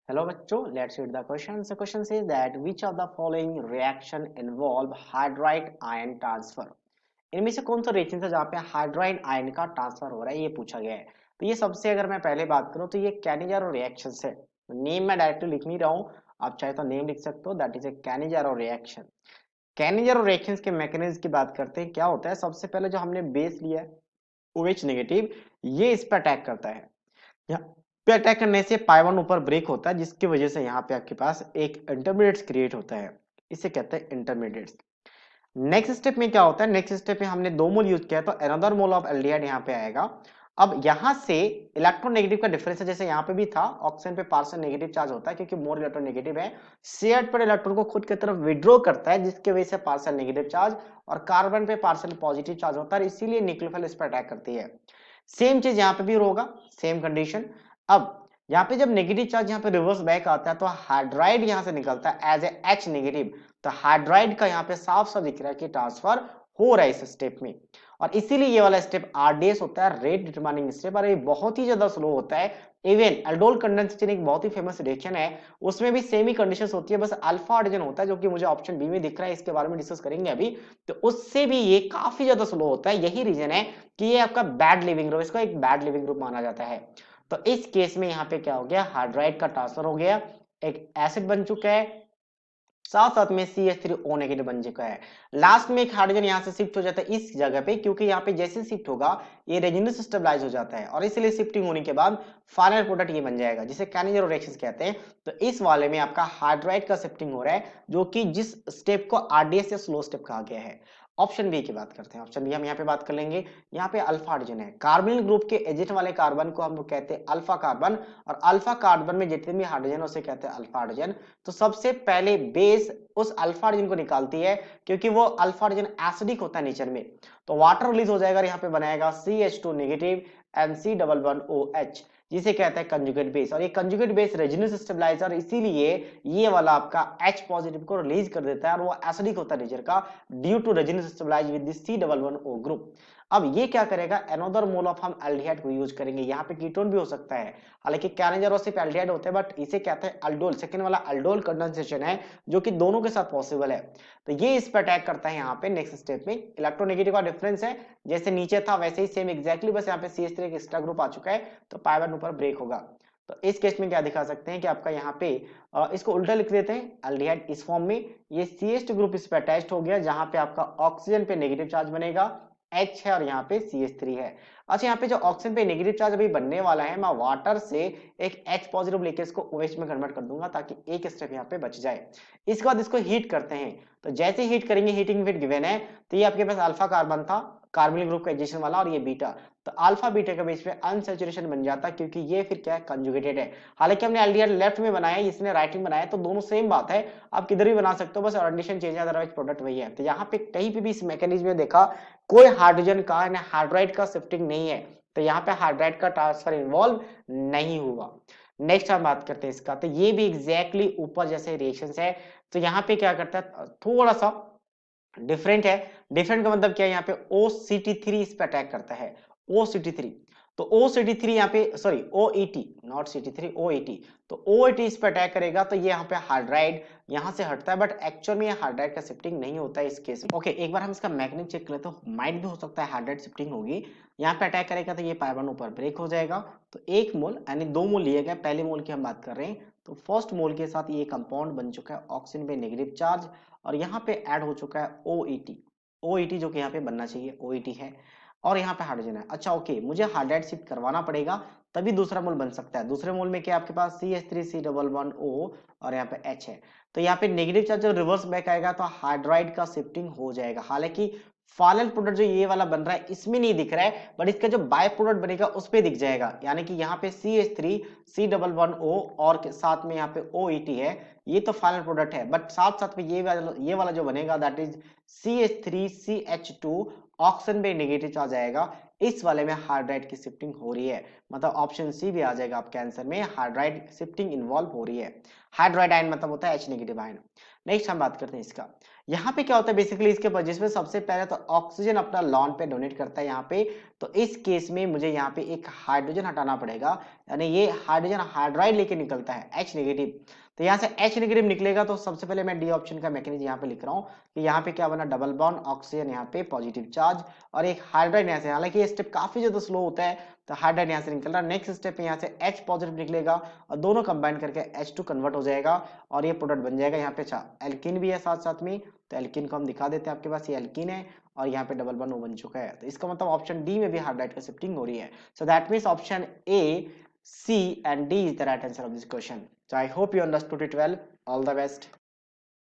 Hello बच्चों, let's read the question. The question says that which of the following reaction involve hydride ion transfer? इनमें से कौन सा reaction है जहाँ पे हाइड्राइड आयन का ट्रांसफर हो रहा है, ये पूछा गया है। तो ये सबसे अगर मैं पहले बात करूँ तो ये कैनिजारो रिएक्शन है। नेम मैं डायरेक्टली लिख नहीं रहा हूँ, आप चाहे तो नेम लिख सकते हो, that is a Cannizzaro reaction. Cannizzaro reaction के मैकेनिज्म की बात करते हैं। क्या होता है, सबसे पहले जो हमने बेस लिया है OH नेगेटिव, ये इस पर अटैक करता है। यहाँ पे अटैक करने से पाई 1 ऊपर ब्रेक होता है, जिसकी वजह से यहाँ पे आपके पास एक इंटरमीडिएट्स क्रिएट होता है। इसे कहते हैं इंटरमीडिएट्स। नेक्स्ट स्टेप में क्या होता है, नेक्स्ट स्टेप में हमने 2 मोल यूज किया तो अनदर मोल ऑफ एल्डिहाइड यहाँ पे आएगा। अब यहाँ से इलेक्ट्रोनेगेटिव का डिफरेंस है, जैसे यहाँ पे भी था, ऑक्सीजन पे पार्शियल नेगेटिव चार्ज होता है क्योंकि मोर इलेक्ट्रोनेगेटिव है। शेयर्ड पर इलेक्ट्रॉन को खुद की तरफ विड्रॉ करता है, जिसकी वजह से पार्शियल नेगेटिव चार्ज, और कार्बन पे पार्शियल पॉजिटिव चार्ज होता है, इसीलिए न्यूक्लियोफाइल इस पर अटैक करती है। सेम चीज यहाँ पे भी होगा, सेम कंडीशन। अब यहाँ पे जब नेगेटिव चार्ज यहाँ पे रिवर्स बैक आता है तो हाइड्राइड यहाँ से निकलता है एज ए H नेगेटिव। तो हाइड्राइड का यहाँ पे साफ साफ दिख रहा है कि ट्रांसफर हो रहा है इस स्टेप में, और इसीलिए ये वाला स्टेप RDS होता है, रेट डिटरमाइनिंग स्टेप, और ये बहुत ही ज्यादा स्लो होता है। इवन एल्डोल कंडेंसेशन एक बहुत ही फेमस रिएक्शन है, उसमें भी सेम ही कंडीशंस होती है, बस अल्फा हाइड्रोजन होता है जो कि मुझे ऑप्शन बी में दिख रहा है, इसके बारे में डिस्कस करेंगे अभी। तो उससे भी ये काफी ज्यादा स्लो होता है, यही रीजन है कि ये आपका बैड लिविंग ग्रुप, इसको एक बैड लिविंग ग्रुप माना जाता है। तो इस केस में यहाँ पे क्या हो गया, हाइड्राइड का ट्रांसफर हो गया, एक एसिड बन चुका है, साथ साथ में CH3O नेगेटिव बन चुका है। लास्ट में एक हाइड्रोजन यहाँ से शिफ्ट हो जाता है इस जगह पे, क्योंकि यहाँ पे जैसे शिफ्ट होगा ये रेजोनेंस स्टेबलाइज हो जाता है, और इसलिए शिफ्टिंग होने के बाद फाइनल प्रोडक्ट ये बन जाएगा, जिसे कैनिजारो रिएक्शंस कहते हैं। तो इस वाले में आपका हाइड्राइड का शिफ्टिंग हो रहा है, जो कि जिस स्टेप को RDS या स्लो स्टेप कहा गया है। ऑप्शन बी की बात करते हैं, ऑप्शन बी हम यहाँ पे बात कर लेंगे। यहाँ पे अल्फा हाइड्रोजन है, कार्बोनिल ग्रुप के एजेंट वाले कार्बन को हम लोग कहते हैं अल्फा कार्बन, और अल्फा कार्बन में जितने भी हाइड्रोजन उसे कहते हैं अल्फा हाइड्रोजन। तो सबसे पहले बेस उस अल्फा हाइड्रोजन को निकालती है, क्योंकि वो अल्फा हाइड्रोजन एसिडिक होता है नेचर में, तो वाटर रिलीज हो जाएगा और यहाँ पे बनाएगा CH2 नेगेटिव एंड C11OH, जिसे कहते हैं कंजुगेट बेस, और ये कंजुगेट बेस रेजोनेंस स्टेबलाइजर, इसीलिए ये वाला आपका H पॉजिटिव को रिलीज कर देता है, और वो एसिडिक होता है नेचर का, due to resonance stabilise with this C11O group. अब ये क्या करेगा, अनदर मोल ऑफ हम एल्डिहाइड को यूज करेंगे, यहाँ पे कीटोन भी हो सकता है, हालांकि कैनिजारो सिर्फ एल्डिहाइड होते हैं, बट इसे कहते हैं अल्डोल, सेकंड वाला अल्डोल कंडेंसेशन है, जो कि दोनों के साथ पॉसिबल है। तो ये इस पर अटैक करता है यहाँ पे नेक्स्ट स्टेप में। इलेक्ट्रोनेगेटिव का डिफरेंस है, जैसे नीचे था वैसे ही सेम एग्जैक्टली, बस यहाँ पे CH3 एक एक्स्ट्रा ग्रुप आ चुका है, तो पाई 1 ऊपर ब्रेक होगा। तो इस केस में क्या दिखा सकते हैं कि आपका यहाँ पे इसको उल्टा लिख देते हैं, एल्डिहाइड इस फॉर्म में, ये CH2 ग्रुप इस पे अटैच्ड हो गया, जहां पे आपका ऑक्सीजन पे नेगेटिव चार्ज बनेगा, H है, और यहाँ पे CH3 है। अच्छा, यहाँ पे जो ऑक्सीजन पे नेगेटिव चार्ज अभी बनने वाला है, मैं वाटर से एक H पॉजिटिव लेके इसको OH में कन्वर्ट कर दूंगा, ताकि एक स्टेप यहाँ पे बच जाए। इसके बाद इसको हीट करते हैं, तो जैसे हीट करेंगे, हीटिंग फिट गिवन है, तो ये आपके पास अल्फा कार्बन था, कार्बोनिल ग्रुप का एडिशन वाला, और ये बीटा, तो अल्फा बीटा के बीच में अनसैचुरेशन बन जाता है, क्योंकि ये फिर क्या है, कंजुगेटेड है। हालांकि हमने एल्डिहाइड लेफ्ट में बनाया, इसने राइट में बनाया, तो दोनों सेम बात है, आप किधर भी बना सकते हो, बस ऑर्डिनेशन चेंज है, अदरवाइज प्रोडक्ट वही है। तो यहाँ पे कहीं पे भी इस मैकेनिज्म में देखा कोई हाइड्रोजन का हाइड्राइड का शिफ्टिंग नहीं है, तो यहाँ पे हाइड्राइड का ट्रांसफर इन्वॉल्व नहीं हुआ। नेक्स्ट हम बात करते हैं इसका, तो ये भी एग्जैक्टली ऊपर जैसे रिएक्शंस है। तो यहाँ पे क्या करता है, थोड़ा सा डिफरेंट है। डिफरेंट का मतलब क्या है, यहाँ पे OCT3 इस पे अटैक करता है, OCT3। तो OCT3 यहाँ पे, sorry OET, not CT3, OET। तो OET इस पे अटैक करेगा, तो ये यहाँ पे हाइड्राइड यहाँ से हटता है, बट एक्चुअल में ये हाइड्राइड का शिफ्टिंग नहीं होता है इस केस में। ओके, एक बार हम इसका मैग्नेट चेक कर लेते हैं, माइट भी हो सकता है हाइड्राइड शिफ्टिंग होगी। यहाँ पे अटैक करेगा तो ये पाई 1 ऊपर ब्रेक हो जाएगा, तो 1 मोल यानी 2 मोल लिए गए, पहले मोल की हम बात कर रहे हैं, तो फर्स्ट मोल के साथ ये कंपाउंड बन चुका है, ऑक्सीजन पे नेगेटिव चार्ज, और यहाँ पे ऐड हो चुका है OET जो कि यहाँ पे बनना चाहिए OET है, और यहाँ पे हाइड्रोजन है। अच्छा ओके, मुझे हाइड्राइड शिफ्ट करवाना पड़ेगा, तभी दूसरा मोल बन सकता है। दूसरे मोल में क्या आपके पास CH3C11O, और यहाँ पे H है, तो यहाँ पे नेगेटिव चार्ज जब रिवर्स बैक आएगा तो हाइड्राइड का शिफ्टिंग हो जाएगा। हालांकि फाइनल प्रोडक्ट जो ये वाला बन रहा है इसमें नहीं दिख रहा है, बट इसका जो बाय प्रोडक्ट बनेगा उस पे दिख जाएगा, यानी कि यहाँ पे CH3C11O और के साथ में यहाँ पे OET है, ये तो फाइनल प्रोडक्ट है, बट साथ साथ में ये वाला जो बनेगा दैट इज CH3CH2, ऑक्सीजन पे नेगेटिव चार्ज आएगा, इस वाले में हाइड्राइड की शिफ्टिंग हो रही है, मतलब ऑप्शन सी भी आ जाएगा आपके आंसर में, हाइड्राइड शिफ्टिंग इन्वॉल्व हो रही है। हाइड्राइड आयन मतलब होता है H नेगेटिव आयन। नेक्स्ट हम बात करते हैं इसका। यहाँ पे क्या होता है बेसिकली इसके पास, जिसमें सबसे पहले तो ऑक्सीजन अपना लॉन पे डोनेट करता है यहाँ पे, तो इस केस में मुझे यहाँ पे एक हाइड्रोजन हटाना पड़ेगा, यानी ये हाइड्रोजन हाइड्राइड लेके निकलता है H नेगेटिव। तो यहाँ से H नेगेटिव निकलेगा, तो सबसे पहले मैं डी ऑप्शन का मैकेनिज्म यहाँ पे लिख रहा हूँ कि यहाँ पे क्या बना, डबल बॉन्ड ऑक्सीजन यहाँ पे पॉजिटिव चार्ज और एक हाइड्राइड यहाँ से, हालांकि ये स्टेप काफी ज्यादा स्लो होता है, तो हाइड्राइड यहाँ से निकल रहा है। नेक्स्ट स्टेप यहाँ से H पॉजिटिव निकलेगा और दोनों कंबाइन करके H2 कन्वर्ट हो जाएगा और ये प्रोडक्ट बन जाएगा यहाँ पे एल्किन भी है साथ साथ में, तो एल्किन को हम दिखा देते हैं, आपके पास ये एल्किन है और यहाँ पे डबल बॉन्ड बन चुका है। तो इसका मतलब ऑप्शन डी में भी हाइड्राइड का शिफ्टिंग हो रही है। So that means option A, C and D is the right answer of this question. So I hope you understood it well. All the best.